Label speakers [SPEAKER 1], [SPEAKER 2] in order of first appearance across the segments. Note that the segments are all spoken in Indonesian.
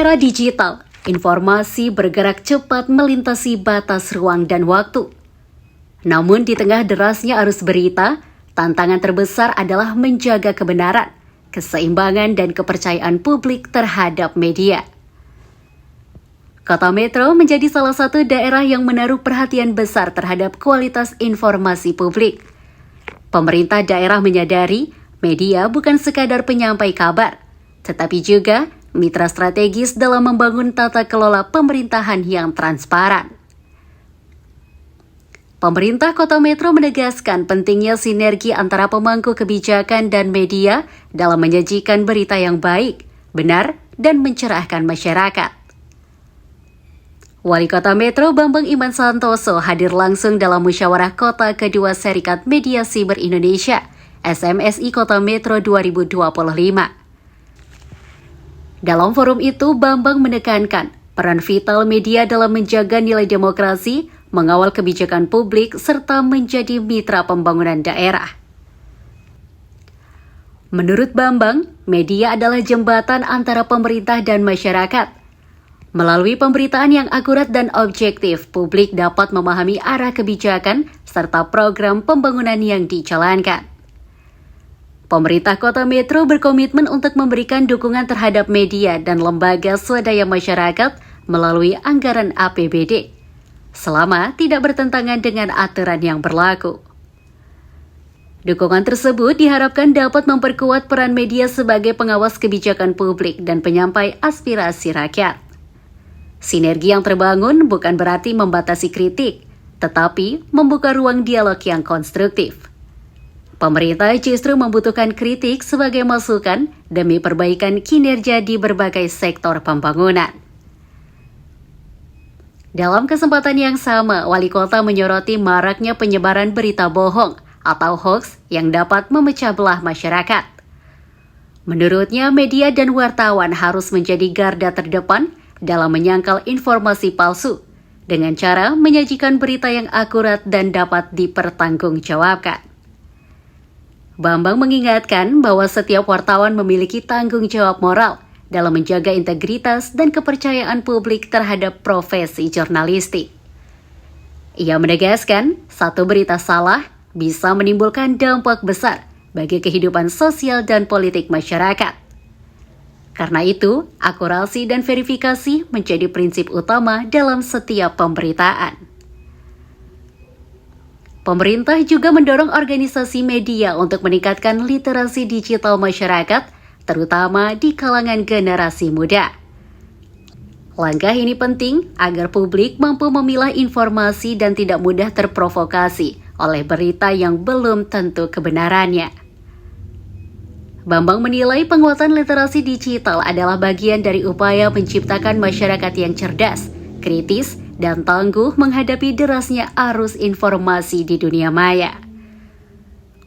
[SPEAKER 1] era digital, informasi bergerak cepat melintasi batas ruang dan waktu. Namun di tengah derasnya arus berita, tantangan terbesar adalah menjaga kebenaran, keseimbangan dan kepercayaan publik terhadap media. Kota Metro menjadi salah satu daerah yang menaruh perhatian besar terhadap kualitas informasi publik. Pemerintah daerah menyadari media bukan sekadar penyampai kabar, tetapi juga mitra strategis dalam membangun tata kelola pemerintahan yang transparan. Pemerintah Kota Metro menegaskan pentingnya sinergi antara pemangku kebijakan dan media dalam menyajikan berita yang baik, benar, dan mencerahkan masyarakat. Wali Kota Metro Bambang Iman Santoso hadir langsung dalam musyawarah kota kedua Serikat Media Siber Indonesia, SMSI Kota Metro 2025. Dalam forum itu, Bambang menekankan peran vital media dalam menjaga nilai demokrasi, mengawal kebijakan publik, serta menjadi mitra pembangunan daerah. Menurut Bambang, media adalah jembatan antara pemerintah dan masyarakat. Melalui pemberitaan yang akurat dan objektif, publik dapat memahami arah kebijakan serta program pembangunan yang dijalankan. Pemerintah Kota Metro berkomitmen untuk memberikan dukungan terhadap media dan lembaga swadaya masyarakat melalui anggaran APBD, selama tidak bertentangan dengan aturan yang berlaku. Dukungan tersebut diharapkan dapat memperkuat peran media sebagai pengawas kebijakan publik dan penyampai aspirasi rakyat. Sinergi yang terbangun bukan berarti membatasi kritik, tetapi membuka ruang dialog yang konstruktif. Pemerintah justru membutuhkan kritik sebagai masukan demi perbaikan kinerja di berbagai sektor pembangunan. Dalam kesempatan yang sama, Wali Kota menyoroti maraknya penyebaran berita bohong atau hoax yang dapat memecah belah masyarakat. Menurutnya, media dan wartawan harus menjadi garda terdepan dalam menyangkal informasi palsu dengan cara menyajikan berita yang akurat dan dapat dipertanggungjawabkan. Bambang mengingatkan bahwa setiap wartawan memiliki tanggung jawab moral dalam menjaga integritas dan kepercayaan publik terhadap profesi jurnalistik. Ia menegaskan, satu berita salah bisa menimbulkan dampak besar bagi kehidupan sosial dan politik masyarakat. Karena itu, akurasi dan verifikasi menjadi prinsip utama dalam setiap pemberitaan. Pemerintah juga mendorong organisasi media untuk meningkatkan literasi digital masyarakat, terutama di kalangan generasi muda. Langkah ini penting agar publik mampu memilah informasi dan tidak mudah terprovokasi oleh berita yang belum tentu kebenarannya. Bambang menilai penguatan literasi digital adalah bagian dari upaya menciptakan masyarakat yang cerdas, kritis, dan tangguh menghadapi derasnya arus informasi di dunia maya.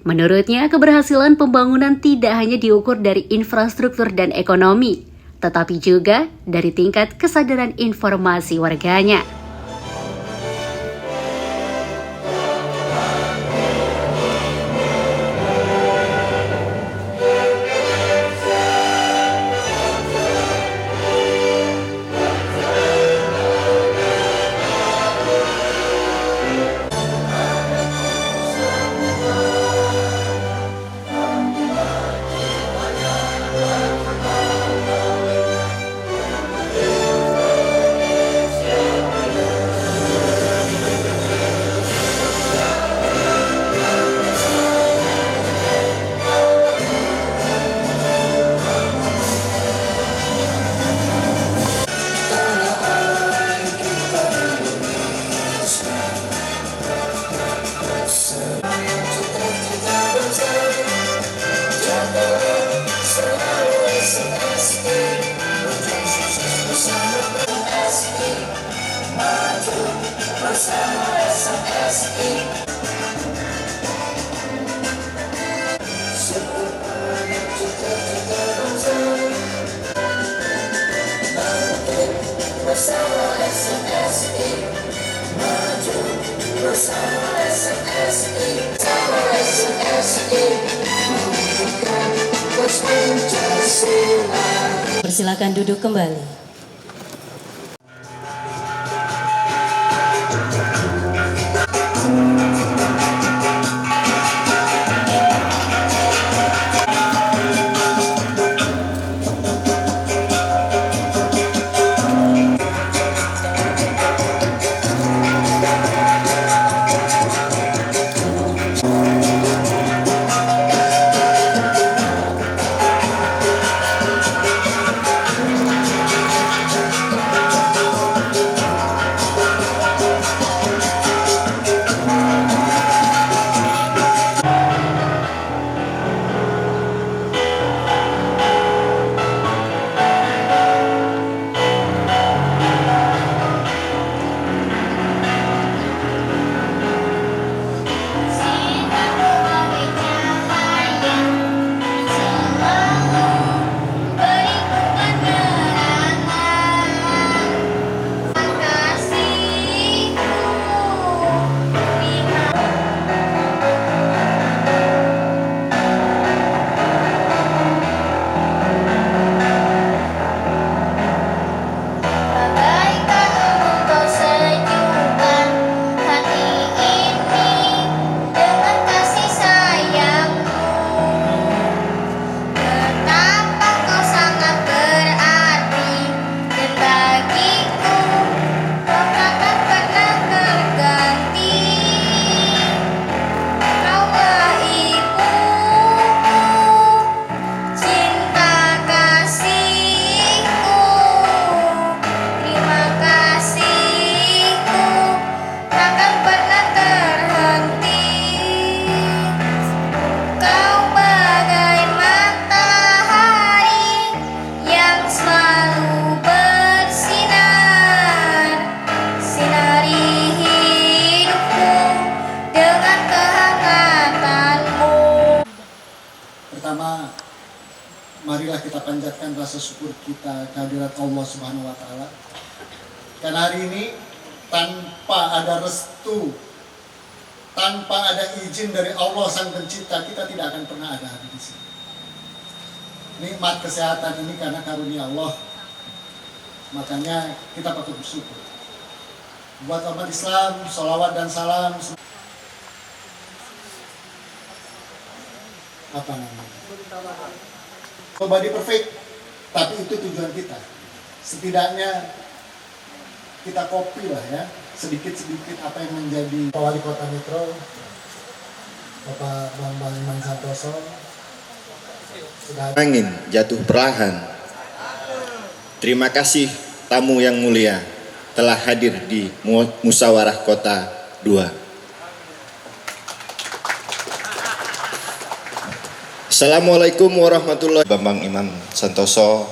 [SPEAKER 1] Menurutnya, keberhasilan pembangunan tidak hanya diukur dari infrastruktur dan ekonomi, tetapi juga dari tingkat kesadaran informasi warganya.
[SPEAKER 2] Bersama SMSI maju, bersama SMSI, bersama SMSI mewujudkan Pancasila.
[SPEAKER 3] Persilakan duduk kembali. marilah kita panjatkan rasa syukur kita kehadirat Allah Subhanahu wa taala. Karena hari ini tanpa ada restu, tanpa ada izin dari Allah Sang Pencipta, kita tidak akan pernah ada di sini. Nikmat kesehatan ini karena karunia Allah. Makanya kita patut bersyukur. Buat umat Islam, sholawat dan salam. Apa namanya? Nobody perfect, tapi itu tujuan kita. Setidaknya kita copy lah ya, sedikit-sedikit apa yang menjadi Wali Kota Metro, Bapak Bambang Iman Santoso.
[SPEAKER 4] Angin jatuh perlahan. Terima kasih tamu yang mulia telah hadir di Musyawarah Kota 2. Assalamualaikum warahmatullahi wabarakatuh. Bambang Iman Santoso,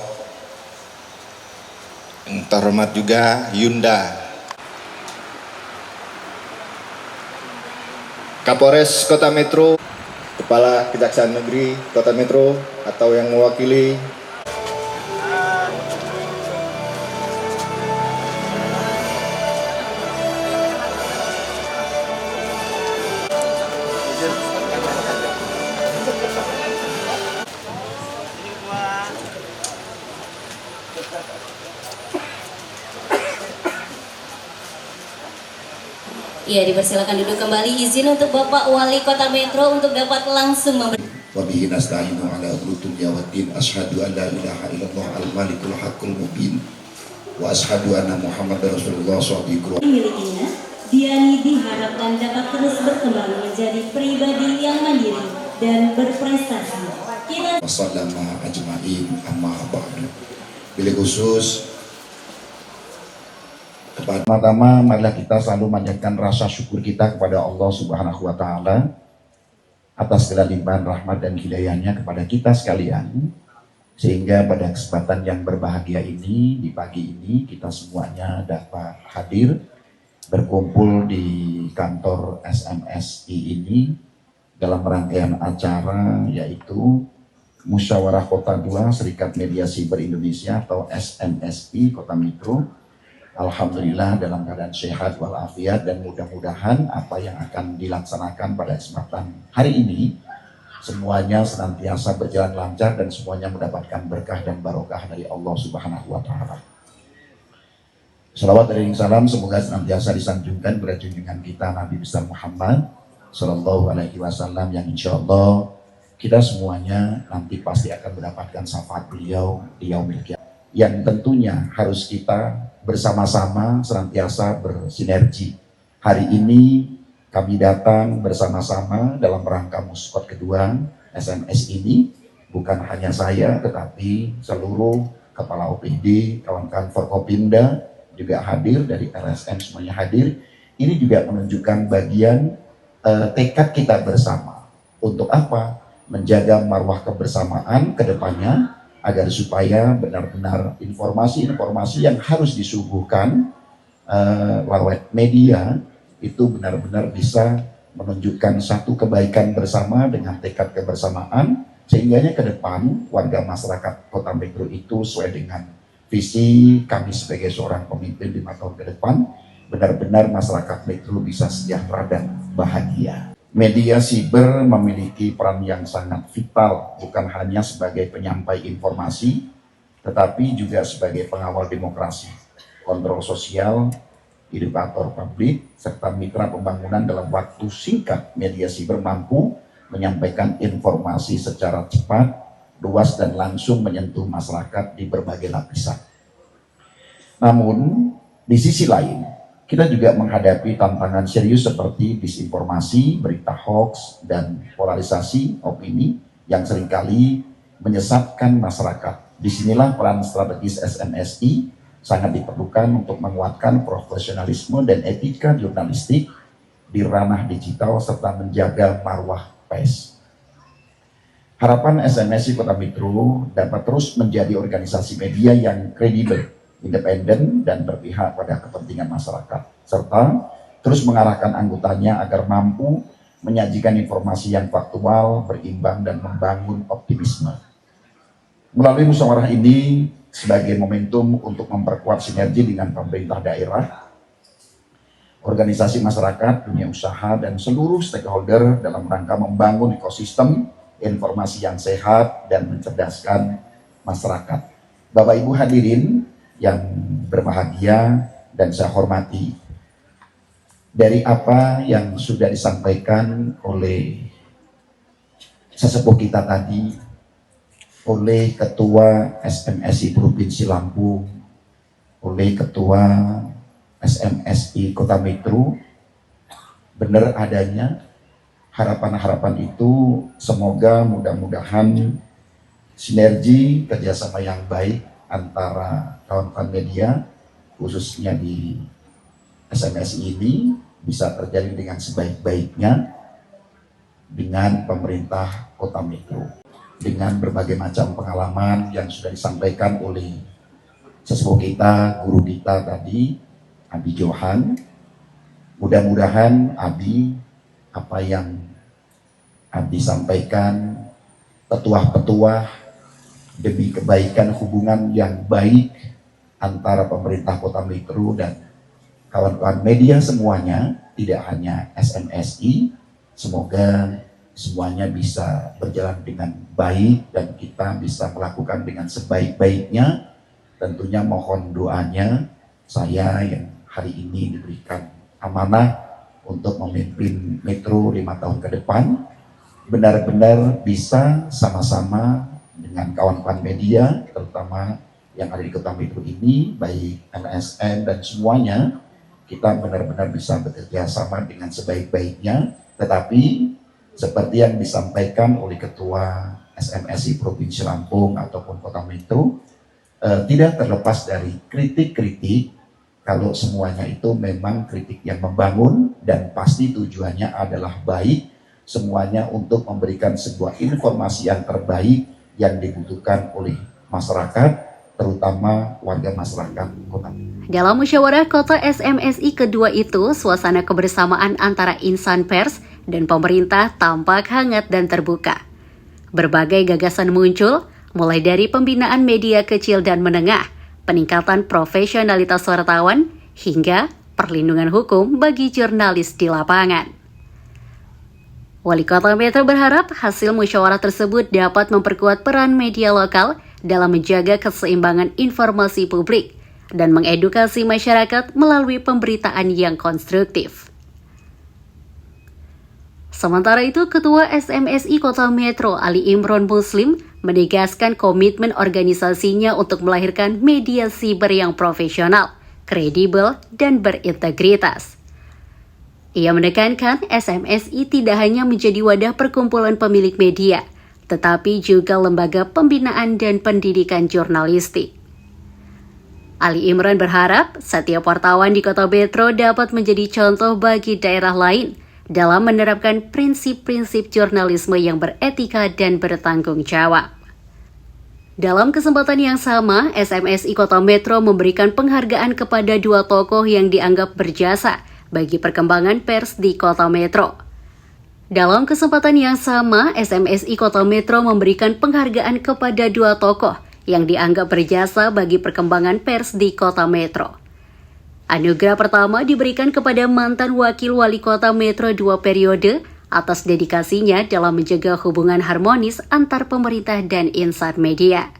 [SPEAKER 4] yang terhormat juga Yunda, Kapolres Kota Metro, Kepala Kejaksaan Negeri Kota Metro atau yang mewakili,
[SPEAKER 5] Ya, dipersilakan duduk kembali. Izin untuk Bapak Wali Kota Metro untuk dapat langsung memberi.
[SPEAKER 6] Wabihi nasta'inu ala umuri dunya waddin. Asyhadu an la ilaha illallah al-malikul haqqul mubin wa asyhadu anna Muhammadar Rasulullah shadiqul
[SPEAKER 5] Milikinya, Diani diharapkan dapat terus berkembang menjadi pribadi yang mandiri dan berprestasi. Kita
[SPEAKER 6] wasallama ajma'in amma ba'du. Bila khusus pertama, marilah kita selalu memanjatkan rasa syukur kita kepada Allah Subhanahu wa taala atas segala limpahan rahmat dan hidayahnya kepada kita sekalian, sehingga pada kesempatan yang berbahagia ini, di pagi ini kita semuanya dapat hadir berkumpul di kantor SMSI ini dalam rangkaian acara yaitu Musyawarah Kota 2 Serikat Media Siber Indonesia atau SMSI Kota Metro. Alhamdulillah dalam keadaan sehat walafiat, dan mudah-mudahan apa yang akan dilaksanakan pada kesempatan hari ini semuanya senantiasa berjalan lancar dan semuanya mendapatkan berkah dan barokah dari Allah Subhanahu wa taala. Salawat dan salam semoga senantiasa disanjungkan kepada junjungan kita Nabi besar Muhammad sallallahu alaihi wasallam, yang insyaallah kita semuanya nanti pasti akan mendapatkan syafaat beliau di yaumil qiyamah, yang tentunya harus kita bersama-sama senantiasa bersinergi. Hari ini kami datang bersama-sama dalam rangka Muskot kedua SMS ini, bukan hanya saya tetapi seluruh kepala OPD, kawan-kawan Forkopimda juga hadir, dari LSM semuanya hadir. Ini juga menunjukkan bagian tekad kita bersama. Untuk apa? Menjaga marwah kebersamaan ke depannya, agar supaya benar-benar informasi-informasi yang harus disuguhkan lewat media itu benar-benar bisa menunjukkan satu kebaikan bersama dengan tekad kebersamaan, sehingganya ke depan warga masyarakat Kota Metro itu sesuai dengan visi kami sebagai seorang pemimpin 5 tahun ke depan, benar-benar masyarakat Metro bisa sejahtera dan bahagia. Media siber memiliki peran yang sangat vital, bukan hanya sebagai penyampai informasi, tetapi juga sebagai pengawal demokrasi, kontrol sosial, edukator publik, serta mitra pembangunan. Dalam waktu singkat, media siber mampu menyampaikan informasi secara cepat, luas, dan langsung menyentuh masyarakat di berbagai lapisan. Namun, di sisi lain, kita juga menghadapi tantangan serius seperti disinformasi, berita hoax, dan polarisasi opini yang seringkali menyesatkan masyarakat. Disinilah peran strategis SMSI sangat diperlukan untuk menguatkan profesionalisme dan etika jurnalistik di ranah digital serta menjaga marwah pers. Harapan SMSI Kota Metro dapat terus menjadi organisasi media yang kredibel, independen, dan berpihak pada kepentingan masyarakat, serta terus mengarahkan anggotanya agar mampu menyajikan informasi yang faktual, berimbang, dan membangun optimisme. Melalui musyawarah ini sebagai momentum untuk memperkuat sinergi dengan pemerintah daerah, organisasi masyarakat, dunia usaha, dan seluruh stakeholder dalam rangka membangun ekosistem informasi yang sehat dan mencerdaskan masyarakat. Bapak Ibu hadirin yang berbahagia dan saya hormati, dari apa yang sudah disampaikan oleh sesepuh kita tadi, oleh Ketua SMSI Provinsi Lampung, oleh Ketua SMSI Kota Metro, benar adanya harapan-harapan itu. Semoga mudah-mudahan sinergi kerjasama yang baik antara kawan-kawan media, khususnya di SMSI ini, bisa terjadi dengan sebaik-baiknya dengan pemerintah Kota Metro. Dengan berbagai macam pengalaman yang sudah disampaikan oleh sesepuh kita, guru kita tadi, Abi Johan. Mudah-mudahan Abi, apa yang Abi sampaikan, petuah-petuah demi kebaikan hubungan yang baik antara pemerintah Kota Metro dan kawan-kawan media semuanya, tidak hanya SMSI, semoga semuanya bisa berjalan dengan baik dan kita bisa melakukan dengan sebaik-baiknya. Tentunya mohon doanya saya yang hari ini diberikan amanah untuk memimpin Metro 5 tahun ke depan, benar-benar bisa sama-sama dengan kawan-kawan media, terutama yang ada di Kota Metro ini, baik LSM dan semuanya, kita benar-benar bisa bekerja sama dengan sebaik-baiknya. Tetapi seperti yang disampaikan oleh Ketua SMSI Provinsi Lampung ataupun Kota Metro, tidak terlepas dari kritik-kritik, kalau semuanya itu memang kritik yang membangun dan pasti tujuannya adalah baik, semuanya untuk memberikan sebuah informasi yang terbaik yang dibutuhkan oleh masyarakat, terutama warga masyarakat Kota.
[SPEAKER 1] Dalam musyawarah kota SMSI kedua itu, suasana kebersamaan antara insan pers dan pemerintah tampak hangat dan terbuka. Berbagai gagasan muncul, mulai dari pembinaan media kecil dan menengah, peningkatan profesionalitas wartawan, hingga perlindungan hukum bagi jurnalis di lapangan. Wali Kota Metro berharap hasil musyawarah tersebut dapat memperkuat peran media lokal dalam menjaga keseimbangan informasi publik dan mengedukasi masyarakat melalui pemberitaan yang konstruktif. Sementara itu, Ketua SMSI Kota Metro Ali Imron Muslim menegaskan komitmen organisasinya untuk melahirkan media siber yang profesional, kredibel, dan berintegritas. Ia menekankan SMSI tidak hanya menjadi wadah perkumpulan pemilik media, tetapi juga lembaga pembinaan dan pendidikan jurnalistik. Ali Imron berharap setiap wartawan di Kota Metro dapat menjadi contoh bagi daerah lain dalam menerapkan prinsip-prinsip jurnalisme yang beretika dan bertanggung jawab. Dalam kesempatan yang sama, SMSI Kota Metro memberikan penghargaan kepada 2 tokoh yang dianggap berjasa bagi perkembangan pers di Kota Metro. Dalam kesempatan yang sama, SMSI Kota Metro memberikan penghargaan kepada 2 tokoh yang dianggap berjasa bagi perkembangan pers di Kota Metro. Anugerah pertama diberikan kepada mantan Wakil Wali Kota Metro 2 periode atas dedikasinya dalam menjaga hubungan harmonis antar pemerintah dan insan media.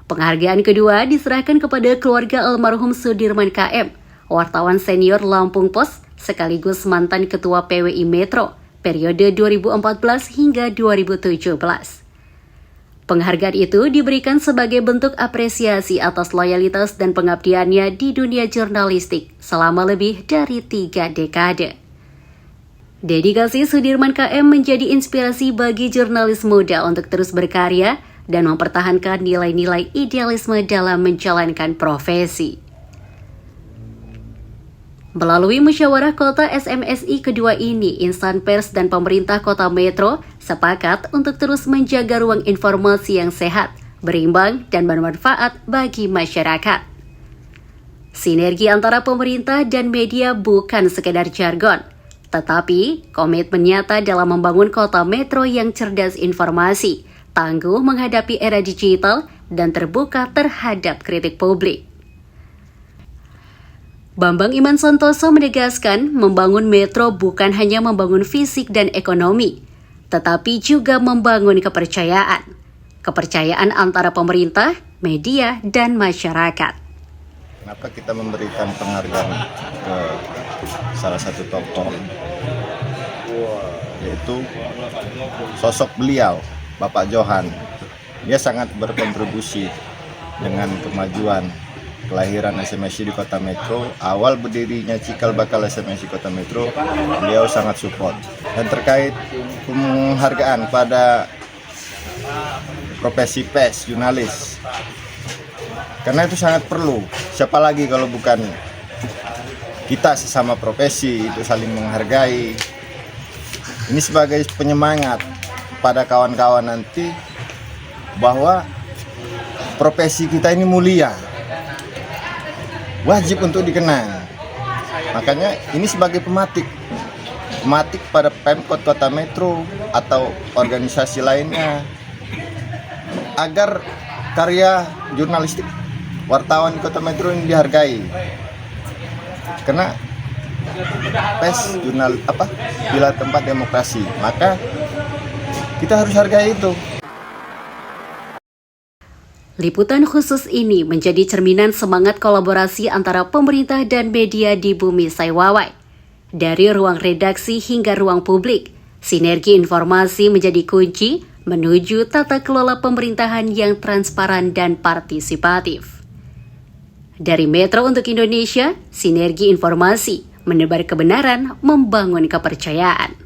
[SPEAKER 1] Penghargaan kedua diserahkan kepada keluarga almarhum Sudirman KM, wartawan senior Lampung Pos sekaligus mantan Ketua PWI Metro periode 2014 hingga 2017. Penghargaan itu diberikan sebagai bentuk apresiasi atas loyalitas dan pengabdiannya di dunia jurnalistik selama lebih dari 3 dekade. Dedikasi Sudirman KM menjadi inspirasi bagi jurnalis muda untuk terus berkarya dan mempertahankan nilai-nilai idealisme dalam menjalankan profesi. Melalui musyawarah kota SMSI kedua ini, insan pers dan pemerintah Kota Metro sepakat untuk terus menjaga ruang informasi yang sehat, berimbang, dan bermanfaat bagi masyarakat. Sinergi antara pemerintah dan media bukan sekedar jargon, tetapi komitmen nyata dalam membangun Kota Metro yang cerdas informasi, tangguh menghadapi era digital dan terbuka terhadap kritik publik. Bambang Iman Santoso menegaskan membangun metro bukan hanya membangun fisik dan ekonomi, tetapi juga membangun kepercayaan. Kepercayaan antara pemerintah, media, dan masyarakat.
[SPEAKER 4] Kenapa kita memberikan penghargaan ke salah satu tokoh, yaitu sosok beliau, Bapak Johan. Dia sangat berkontribusi dengan kemajuan kelahiran SMSI di Kota Metro. Awal berdirinya cikal bakal SMSI Kota Metro, beliau sangat support. Dan terkait penghargaan pada profesi pers, jurnalis, karena itu sangat perlu. Siapa lagi kalau bukan kita sesama profesi itu saling menghargai. Ini sebagai penyemangat pada kawan-kawan nanti bahwa profesi kita ini mulia, wajib untuk dikenang. Makanya ini sebagai pematik pada Pemkot Kota Metro atau organisasi lainnya, agar karya jurnalistik wartawan di Kota Metro ini dihargai. Karena pers jurnal pilar tempat demokrasi, maka kita harus hargai itu.
[SPEAKER 1] Liputan khusus ini menjadi cerminan semangat kolaborasi antara pemerintah dan media di bumi Saiwawai. Dari ruang redaksi hingga ruang publik, sinergi informasi menjadi kunci menuju tata kelola pemerintahan yang transparan dan partisipatif. Dari Metro untuk Indonesia, sinergi informasi, menebar kebenaran, membangun kepercayaan.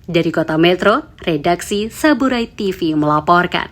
[SPEAKER 1] Dari Kota Metro, redaksi Saburai TV melaporkan.